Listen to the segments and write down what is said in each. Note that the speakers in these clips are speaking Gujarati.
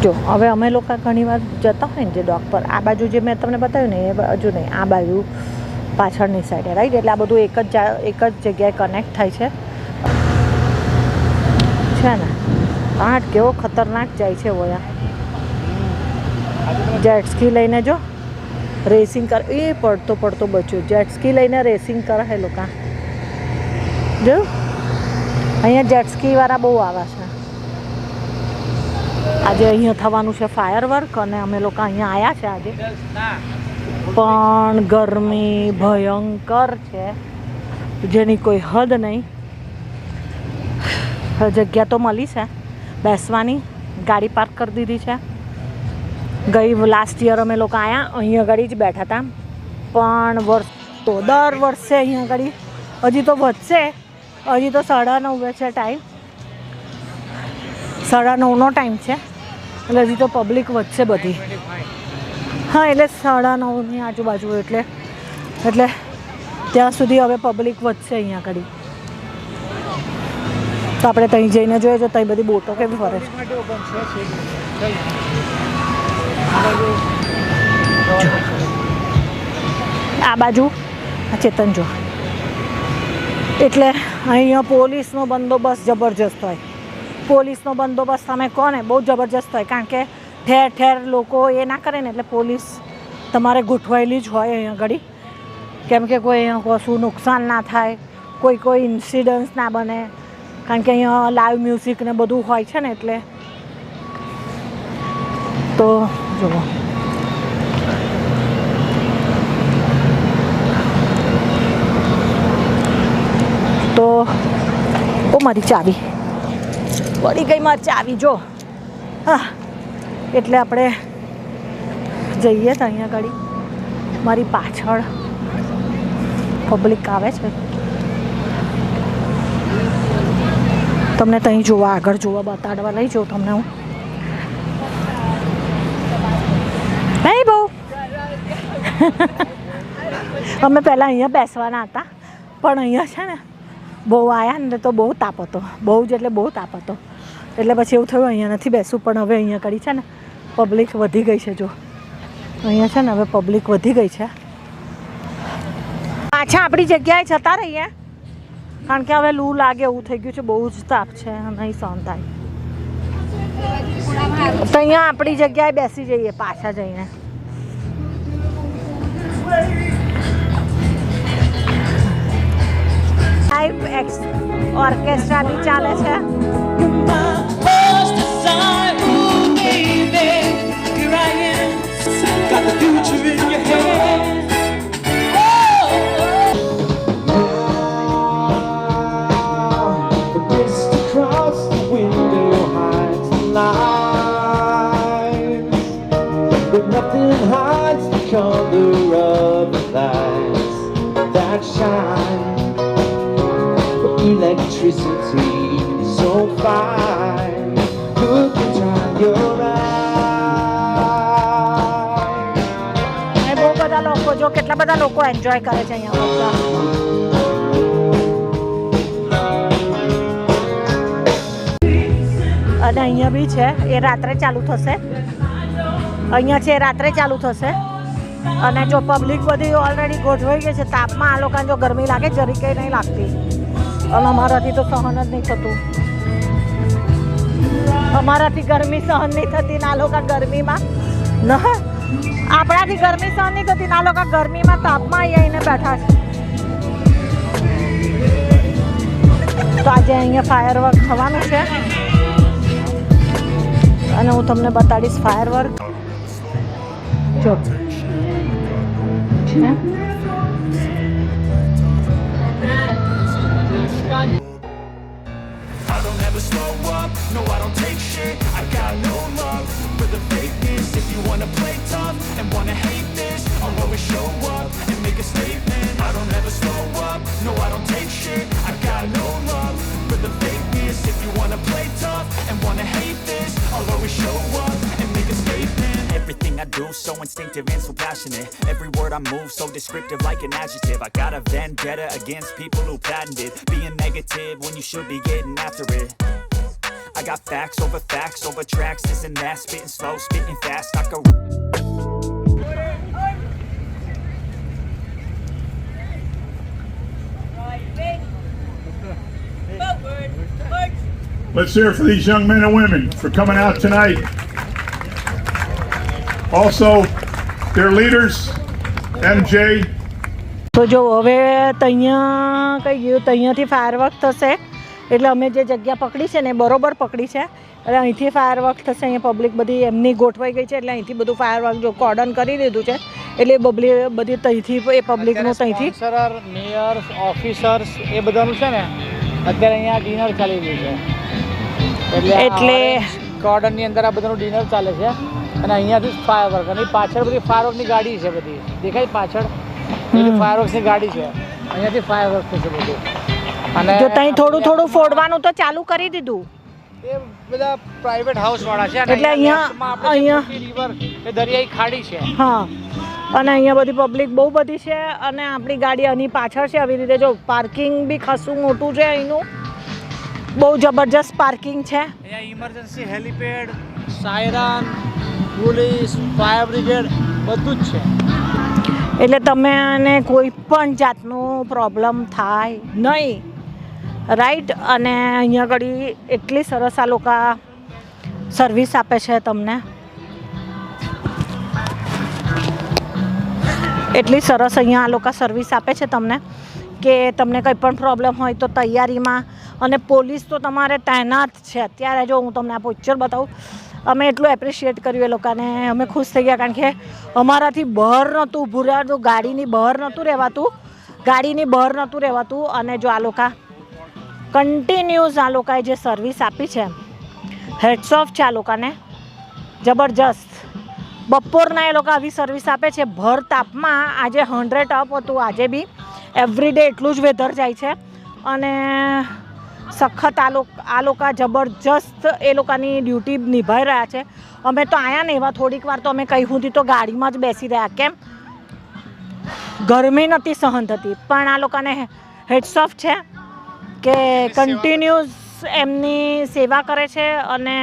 જો હવે અમે લોકો ઘણી વાર જતા હોય ને જે ડોગ પર આ બાજુ જે મેં તમને બતાવ્યું ને એ બાજુ નહીં, આ બાજુ પાછળની સાઈડે, રાઈટ? એટલે આ બધું એક જ જગ્યાએ કનેક્ટ થાય છે ને. આઠ કેવો ખતરનાક જાય છે વયા. જેટસ્કી લઈને જો રેસિંગ કર, એ પડતો બચ્યો. જેટસ્કી લઈને રેસિંગ કરે છે લોકો. જો અહીંયા જેટસ્કીવાળા બહુ આવે છે. આજે અહીંયા થવાનું છે ફાયરવર્ક અને અમે લોકો અહીંયા આવ્યા છે આજે, પણ ગરમી ભયંકર છે જેની કોઈ હદ નહીં. જગ્યા તો મળી છે બેસવાની, ગાડી પાર્ક કરી દીધી છે. લાસ્ટ યર અમે લોકો આવ્યા અહીંયા આગળ જ બેઠા હતા, પણ દર વર્ષે અહીંયા આગળ હજી તો વધશે. હજી તો 9:30 છે ટાઈમ, 9:30નો ટાઈમ છે, એટલે હજી તો પબ્લિક વધશે બધી. હા, એટલે 9:30ની આજુબાજુ, એટલે ત્યાં સુધી હવે પબ્લિક વધશે અહીંયા આગળ. તો આપણે ત્યાં જઈને જોઈએ તો ત્યાં બધી બોટો કેવી ફરે છે. આ બાજુ આ ચેતન જો, એટલે અહીંયા પોલીસનો બંદોબસ્ત જબરજસ્ત હોય. પોલીસનો બંદોબસ્ત તમે કહો ને બહુ જબરજસ્ત હોય, કારણ કે ઠેર ઠેર લોકો એ ના કરે ને, એટલે પોલીસ તમારે ગોઠવાયેલી જ હોય અહીંયા આગળ, કેમ કે કોઈ અહીંયા કશું નુકસાન ના થાય, કોઈ ઇન્સિડન્સ ના બને, કારણ કે અહીંયા લાઈવ મ્યુઝિક ને બધું હોય છે ને. એટલે તો જુઓ, તો ઓ મારી ચાવી પડી ગઈ, મારી ચાવી જો. હા, એટલે આપણે જઈએ તો અહીંયા આગળ મારી પાછળ પબ્લિક આવે છે. તમને ત્યાં જોવા, આગળ જોવા બતાડવા લઈ જાઉં તમને હું. નહીં બહુ અમે પહેલાં અહીંયા બેસવાના હતા, પણ અહીંયા છે ને બહુ આવ્યા ને તો બહુ તાપ હતો, બહુ જ એટલે બહુ તાપ હતો. એટલે પછી એવું થયું અહીંયા નથી બેસવું, પણ હવે અહીંયા કરી છે ને પબ્લિક વધી ગઈ છે. જો અહીંયા છે ને હવે પબ્લિક વધી ગઈ છે. પાછા આપણી જગ્યાએ જતા રહીએ, કારણ કે હવે લૂ લાગે એવું થઈ ગયું છે, બહુ જ તાપ છે, નહીં સહન થાય. તો અહીંયા આપણી જગ્યાએ બેસી જઈએ પાછા જઈને. ઓર્કેસ્ટ્રા બી ચાલે છે. Nothing hides the color of the lights that shine. Electricity is so fine. Look and try your eyes. બહુ બધા લોકો, જો કેટલા બધા લોકો એન્જોય કરે છે અહીંયા. અને અહીંયા બી છે, એ રાત્રે ચાલુ થશે. અહીંયા છે રાત્રે ચાલુ થશે. અને જો પબ્લિક બધી ઓલરેડી ગોઠવાઈ ગઈ છે. તાપમાં આ લોકોને જો ગરમી લાગે જરી કંઈ નહીં લાગતી, અને અમારાથી તો સહન જ નહીં થતું. અમારાથી ગરમી સહન નહીં થતી, ના લોકો ગરમીમાં આપણાથી ગરમી સહન નહીં થતી, ના લોકો ગરમીમાં તાપમાં આવીને બેઠા છે. તો આજે અહીંયા ફાયરવર્ક થવાનું છે અને હું તમને બતાડીશ ફાયરવર્ક. જો છે I don't ever slow up, no I don't take shit. I got no love for the fakeness. If you wanna play tough and wanna hate this, I'll always show up and make a statement. I don't ever slow up, no I don't take shit. I got no love for the fakeness. If you wanna play tough and wanna hate this, I'll always show up and make a statement. Everything I do so instinctive and so passionate. Every word I move so descriptive like an adjective. I got a vendetta against people who patented being negative when you should be getting after it. I got facts over tracks. This and that, spitting slow, spitting fast. I could Let's hear it for these young men and women for coming out tonight. Also, their leaders, MJ. તો જો હવે ત્યાં કઈ ગયું ત્યાંથી ફાયરવર્ક થશે એટલે અમે જે જગ્યા પકડી છે ને બરોબર પકડી છે એટલે અહીંથી ફાયરવર્ક થશે. અહીંયા પબ્લિક બધી એમની ગોઠવાઈ ગઈ છે એટલે અહીંથી બધું ફાયરવર્ક જો કોર્ડન કરી દીધું છે એટલે બધી ત્યાંથી એ પબ્લિકનું ત્યાંથી સ્પોન્સરર મેયર્સ ઓફિસર્સ એ બધાનું છે ને અત્યારે અહીંયા ડિનર ચાલી રહ્યું છે એટલે કોર્ડનની અંદર આ બધાનું ડિનર ચાલે છે અને અહીંયાથી જ ફાયરવર્ક અને પાછળ બધી ફાયરવર્કની ગાડી છે બધી દેખાય પાછળ પેલી ફાયરવર્ક્સની ગાડી છે અહીંયાથી ફાયરવર્ક થશે બધું અને જો ત્યાં થોડું ફોડવાનું તો ચાલુ કરી દીધું એ બધા પ્રાઇવેટ હાઉસ વાળા છે અને એટલે અહીંયા રિવર એ દરિયાઈ ખાડી છે. હા અને અહીંયા બધી પબ્લિક બહુ બધી છે અને આપણી ગાડી આની પાછળ છે. આવી રીતે જો પાર્કિંગ બી ખાસું મોટું છે અહીંનું બહુ જબરજસ્ત પાર્કિંગ છે. અહીંયા emergency helipad siren police fire brigade બધું જ છે એટલે તમને કોઈ પણ જાતનો પ્રોબ્લેમ થાય નહીં રાઈટ. અને અહીંયા આગળ એટલી સરસ આ લોકો સર્વિસ આપે છે તમને એટલી સરસ અહીંયા આ લોકો સર્વિસ આપે છે તમને કે તમને કંઈ પણ પ્રોબ્લેમ હોય તો તૈયારીમાં અને પોલીસ તો તમારે તૈનાત છે. અત્યારે જો હું તમને આ પિક્ચર બતાવું અમે એટલું એપ્રિશિએટ કર્યું એ લોકોને અમે ખુશ થઈ ગયા કારણ કે અમારાથી બહાર નહોતું ઊભું રહેવાતું ગાડીની બહાર નહોતું રહેવાતું અને જો આ લોકો કન્ટિન્યુઅસ આ લોકોએ જે સર્વિસ આપી છે હેડ્સ ઓફ છે આ લોકોને જબરજસ્ત. બપોરના એ લોકો આવી સર્વિસ આપે છે ભર તાપમાં. આજે 100 અપ હતું આજે બી એવરીડે એટલું જ વેધર જાય છે અને સખત આ લોકો જબરજસ્ત એ લોકોની ડ્યુટી નિભાવી રહ્યા છે. અમે તો આવ્યા ને એવા થોડીક વાર તો અમે કહ્યું હતી તો ગાડીમાં જ બેસી રહ્યા કેમ ગરમી નથી સહન થતી પણ આ લોકોને હેડ્સ ઓફ છે કે કન્ટિન્યુઅસ એમની સેવા કરે છે અને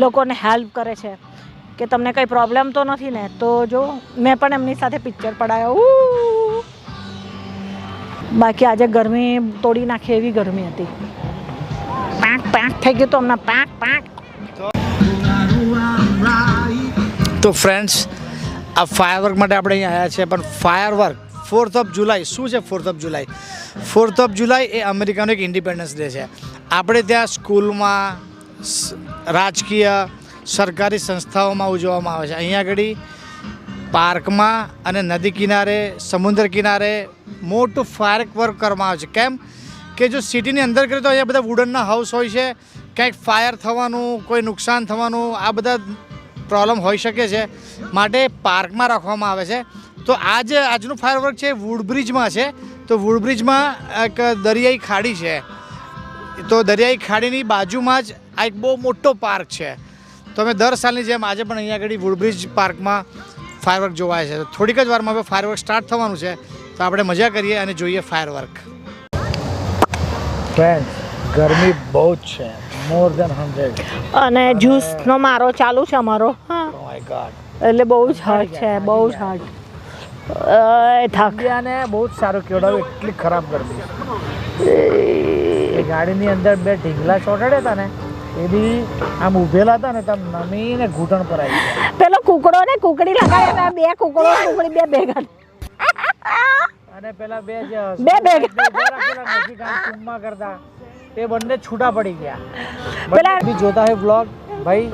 લોકોને હેલ્પ કરે છે કે તમને કંઈ પ્રોબ્લેમ તો નથી ને. તો જો મેં પણ એમની સાથે પિક્ચર પડાયો. બાકી આજે ગરમી તોડી નાખે એવી ગરમી હતી. પાંક થઈ ગયું તો હમણાં પાંક. તો ફ્રેન્ડ્સ આ ફાયરવર્ક માટે આપણે અહીંયા આવ્યા છે પણ ફાયરવર્ક 4th ઓફ જુલાઈ શું છે 4th of July 4th of જુલાઈ એ અમેરિકાનો એક ઇન્ડિપેન્ડન્સ ડે છે. આપણે ત્યાં સ્કૂલમાં રાજકીય સરકારી સંસ્થાઓમાં ઉજવવામાં આવે છે. અહીંયા આગળ પાર્કમાં અને નદી કિનારે સમુદ્ર કિનારે મોટું ફાયરવર્ક કરવામાં આવે છે. કેમ કે જો સિટીની અંદર કરીએ તો અહીંયા બધા વુડનના હાઉસ હોય છે ક્યાંક ફાયર થવાનું કોઈ નુકસાન થવાનું આ બધા પ્રોબ્લેમ હોઈ શકે છે માટે પાર્કમાં રાખવામાં આવે છે. તો આજનું ફાયરવર્ક છે વુડબ્રિજમાં છે. તો વુડબ્રિજમાં એક દરિયાઈ ખાડી છે તો દરિયાઈ ખાડીની બાજુમાં જ આ એક બહુ મોટો પાર્ક છે. તો અમે દર સાલની જેમ આજે પણ અહીંયા આગળ વુડબ્રિજ પાર્કમાં ફાયરવર્ક જોવાય છે. થોડીક જ વારમાં હવે ફાયરવર્ક સ્ટાર્ટ થવાનું છે તો આપણે મજા કરીએ અને જોઈએ ફાયરવર્ક. ફ્રેન્ડ્સ ગરમી બહુ જ છે મોર ધેન 100 અને જ્યુસનો મારો ચાલુ છે અમારો. ઓ માય ગોડ એટલે બહુ જ હાર્ડ છે બહુ જ હાર્ડ. થાક ને બહુ જ સારું કેવડાવ્યું એટલી ખરાબ ગરમી એ ગાડીની અંદર બે ઢીંગલા ચોટાડ્યા હતા ને એ બી આમ ઊભેલા હતા ને તમે નમીને ઘૂંટણ પર આવી ગયા. પેલો કુકડો ને કુકડી લગાડ્યા હતા બે કુકડી બે ભેગા અને પેલા બે ભેગા ચુમ્મા કરતા એ બંને છૂટા પડી ગયા. પેલા બી જોતા હે બ્લોગ ભાઈ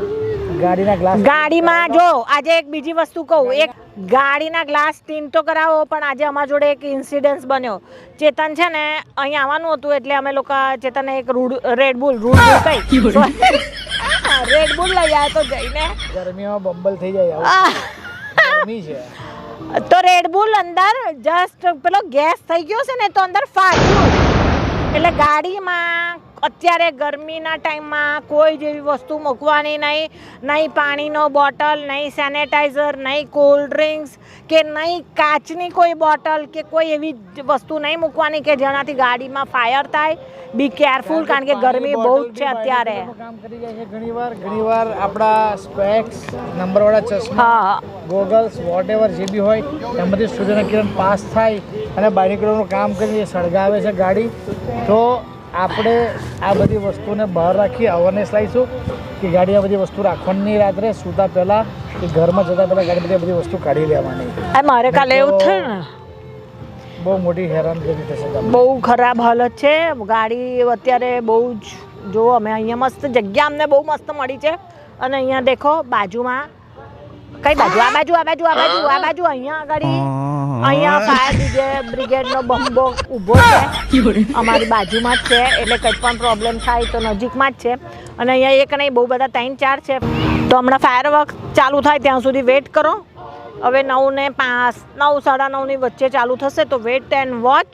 ગાડીના ગ્લાસ ગાડીમાં જો આજે એક બીજી વસ્તુ કહું એક ગાડીના ગ્લાસ ટીન તો કરાવો પણ આજે અમારા જોડે એક ઇન્સિડન્સ બન્યો. ચેતન છે ને અહીં આવવાનું હતું એટલે અમે લોકો ચેતનને એક રેડબુલ કઈ રેડબુલ લઈ આવ્યા તો જઈને ગરમીમાં બંબલ થઈ જાય ગરમી છે તો રેડબુલ અંદર જસ્ટ પેલો ગેસ થઈ ગયો છે ને તો અંદર ફાટ્યું એટલે ગાડીમાં અત્યારે ગરમીના ટાઈમમાં કોઈ જેવી વસ્તુ મૂકવાની નહીં, નહીં પાણીનો બોટલ, નહીં સેનેટાઈઝર, નહીં કોલ્ડ ડ્રિંક્સ કે નહીં કાચની કોઈ બોટલ કે કોઈ એવી વસ્તુ નહીં મૂકવાની કે જેનાથી ગાડીમાં ફાયર થાય. બી કેરફુલ, કારણ કે ગરમી બહુ જ છે અત્યારે. કામ કરી જાય છે ઘણીવાર આપણા સ્પેક્સ, નંબરવાળા ચશ્મા, હા, ગોગલ્સ, વોટ એવર જે બી હોય એમાંથી સૂર્યના કિરણ પાસ થાય અને બાયનિકલોનું કામ કરીને સળગાવે છે ગાડી. તો આપણે આ બધી વસ્તુને બહાર રાખી અવેરનેસ લાવીશું કે ગાડીમાં બધી વસ્તુ રાખવાની નહીં રાત્રે સૂતા પહેલાં, કે ઘરમાં જતા પહેલાં ગાડી બધી વસ્તુ કાઢી લેવાની. મારે કાલે એવું થયું ને, બહુ મોટી હેરાનગતિ થશે. બહુ ખરાબ હાલત છે ગાડી અત્યારે. બહુ જ જો અમે અહીંયા મસ્ત જગ્યા અમને બહુ મસ્ત મળી છે. અને અહીંયા દેખો બાજુમાં, કઈ બાજુ? આ બાજુ અહીંયા આગળ અહીંયા ફાયર બ્રિગેડનો બંબો ઊભો છે અમારી બાજુમાં જ છે. એટલે કંઈ પણ પ્રોબ્લેમ થાય તો નજીકમાં જ છે. અને અહીંયા એક નહીં, બહુ બધા 3-4 છે. તો હમણાં ફાયર વર્ક ચાલુ થાય ત્યાં સુધી વેઇટ કરો. હવે 9 ને 5, 9, 9:30 ની વચ્ચે ચાલુ થશે. તો વેટ એન્ડ વોચ.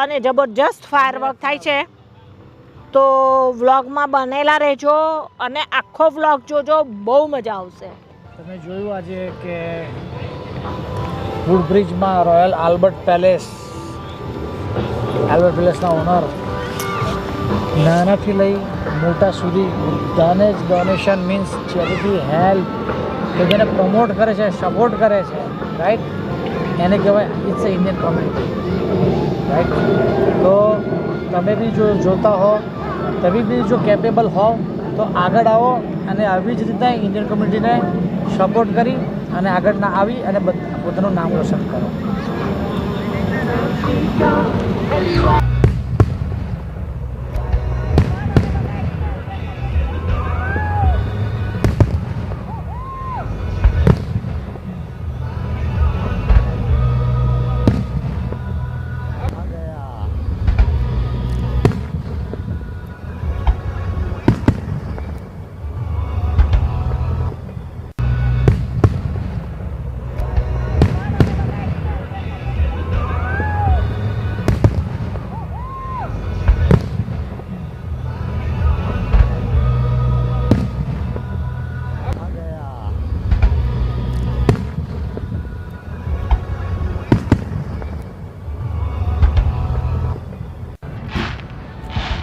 અને જબરજસ્ત ફાયર વર્ક થાય છે. તો વ્લોગમાં બનેલા રહેજો અને આખો વ્લોગ જોજો, બહુ મજા આવશે. તમે જોયું આજે કે વુડબ્રિજમાં રોયલ આલ્બર્ટ પેલેસના ઓનર નાનાથી લઈ મોટા સુધી બધાને જ ડોનેશન મીન્સ ચેરિટી હેલ્પ કે જેને પ્રમોટ કરે છે, સપોર્ટ કરે છે, રાઈટ, એને કહેવાય it's a Indian community, right. તો તમે બી જો જોતા હો, તમે બી જો કેપેબલ હોવ તો આગળ આવો અને આવી જ રીતના ઇન્ડિયન કોમ્યુનિટીને સપોર્ટ કરી અને આગળ ના આવી અને પોતાનું નામ રોશન કરો.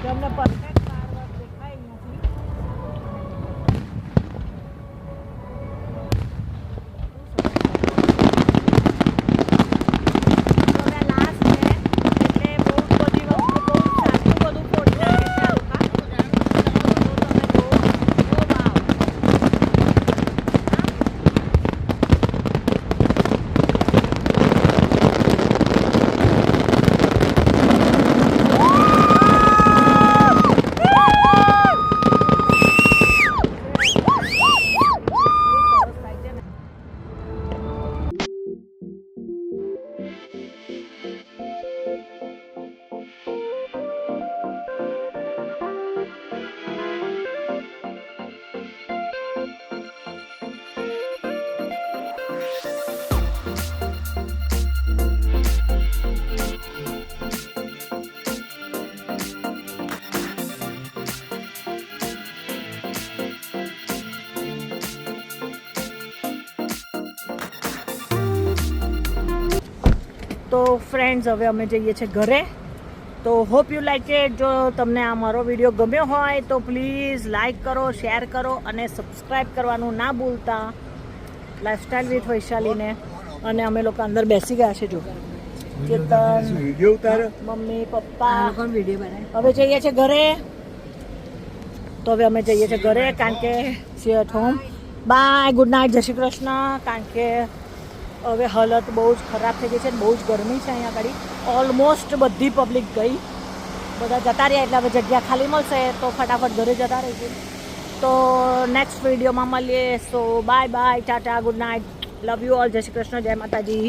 તમને પરફેક્ટ ફાયર વર્ક દેખાય નથી. તો ફ્રેન્ડ્સ હવે અમે જઈએ છીએ ઘરે. તો હોપ યુ લાઈક ઇટ. જો તમને આ મારો વિડીયો ગમ્યો હોય તો પ્લીઝ લાઈક કરો, શેર કરો અને સબસ્ક્રાઈબ કરવાનું ના ભૂલતા. લાઈફસ્ટાઈલ વિથ વૈશાલીને. અને અમે લોકો અંદર બેસી ગયા છે. જો ચેતન, મમ્મી, પપ્પા હવે જઈએ છીએ ઘરે. તો હવે અમે જઈએ છીએ ઘરે કારણ કે see at home. Bye, good night, જય શ્રી કૃષ્ણ. કારણ કે હવે હાલત બહુ જ ખરાબ થઈ ગઈ છે, બહુ જ ગરમી છે અહીંયા આગળ. ઓલમોસ્ટ બધી પબ્લિક ગઈ, બધા જતા રહ્યા. એટલે હવે જગ્યા ખાલી મળશે તો ફટાફટ ઘરે જતા રહીશું. તો નેક્સ્ટ વિડીયોમાં મળીએ. So bye bye, tata, good night, love you all, જય શ્રી કૃષ્ણ, જય માતાજી.